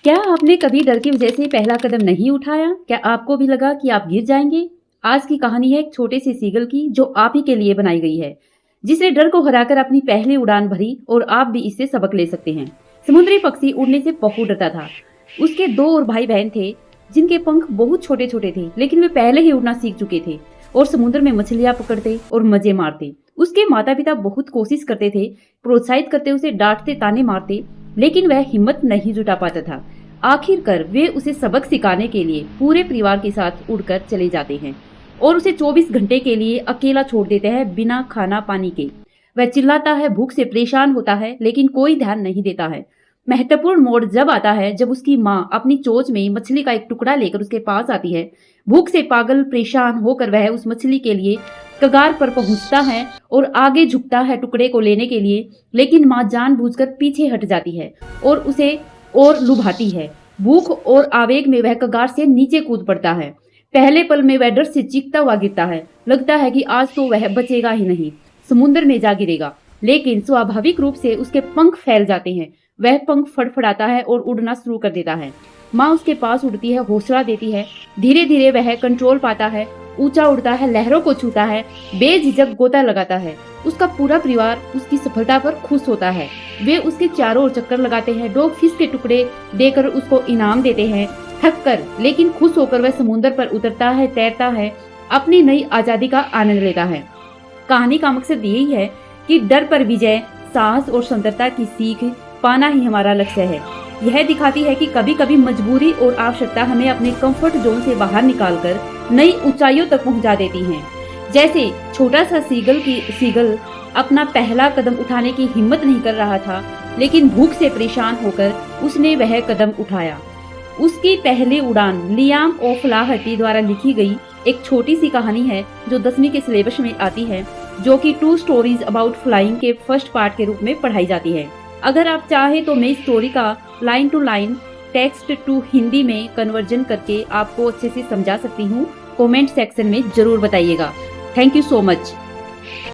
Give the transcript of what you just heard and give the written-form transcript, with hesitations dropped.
क्या आपने कभी डर की वजह से पहला कदम नहीं उठाया? क्या आपको भी लगा कि आप गिर जाएंगे? आज की कहानी है एक छोटे से सीगल की जो आप ही के लिए बनाई गई है, जिसने डर को हराकर अपनी पहली उड़ान भरी और आप भी इससे सबक ले सकते हैं। समुद्री पक्षी उड़ने से बहुत डरता था। उसके 2 और भाई बहन थे जिनके पंख बहुत छोटे छोटे थे, लेकिन वे पहले ही उड़ना सीख चुके थे और समुद्र में मछलियां पकड़ते और मजे मारते। उसके माता पिता बहुत कोशिश करते थे, प्रोत्साहित करते, उसे डांटते, ताने मारते, लेकिन वह हिम्मत नहीं जुटा पाता था। आखिरकार वे उसे सबक सिखाने के लिए पूरे परिवार के साथ उड़कर चले जाते हैं और उसे 24 घंटे के लिए अकेला छोड़ देते हैं बिना खाना पानी के। वह चिल्लाता है, भूख से परेशान होता है, लेकिन कोई ध्यान नहीं देता है। महत्वपूर्ण मोड़ जब आता है जब उसकी माँ अपनी चोंच में मछली का एक टुकड़ा लेकर उसके पास आती है। भूख से पागल परेशान होकर वह उस मछली के लिए कगार पर पहुंचता है और आगे झुकता है टुकड़े को लेने के लिए, लेकिन माँ जानबूझकर पीछे हट जाती है और उसे और लुभाती है। भूख और आवेग में वह कगार से नीचे कूद पड़ता है। पहले पल में वह डर से चीखता हुआ गिरता है। लगता है कि आज तो वह बचेगा ही नहीं, समुद्र में जा गिरेगा। लेकिन स्वाभाविक रूप से उसके पंख फैल जाते हैं। वह पंख फड़फड़ाता है और उड़ना शुरू कर देता है। माँ उसके पास उड़ती है, हौसला देती है। धीरे धीरे वह कंट्रोल पाता है, ऊंचा उड़ता है, लहरों को छूता है, बेझिझक गोता लगाता है। उसका पूरा परिवार उसकी सफलता पर खुश होता है। वे उसके चारों ओर चक्कर लगाते हैं, डॉग फिश के टुकड़े देकर उसको इनाम देते हैं। थक कर लेकिन खुश होकर वह समुद्र पर उतरता है, तैरता है, अपनी नई आजादी का आनंद लेता है। कहानी का मकसद यही है कि डर पर विजय, साहस और सुंदरता की सीख पाना ही हमारा लक्ष्य है। यह दिखाती है कि कभी कभी मजबूरी और आवश्यकता हमें अपने कंफर्ट जोन से बाहर निकालकर नई ऊंचाइयों तक पहुंचा देती हैं। जैसे छोटा सा सीगल अपना पहला कदम उठाने की हिम्मत नहीं कर रहा था, लेकिन भूख से परेशान होकर उसने वह कदम उठाया। उसकी पहली उड़ान लियाम ओ'फ्लाहर्टी द्वारा लिखी गई एक छोटी सी कहानी है जो 10वीं के सिलेबस में आती है, जो कि 2 स्टोरीज अबाउट फ्लाइंग के फर्स्ट पार्ट के रूप में पढ़ाई जाती है। अगर आप चाहे तो मैं इस स्टोरी का line to line text to Hindi में कन्वर्जन करके आपको अच्छे से समझा सकती हूँ। कमेंट सेक्शन में जरूर बताइएगा। Thank you so much.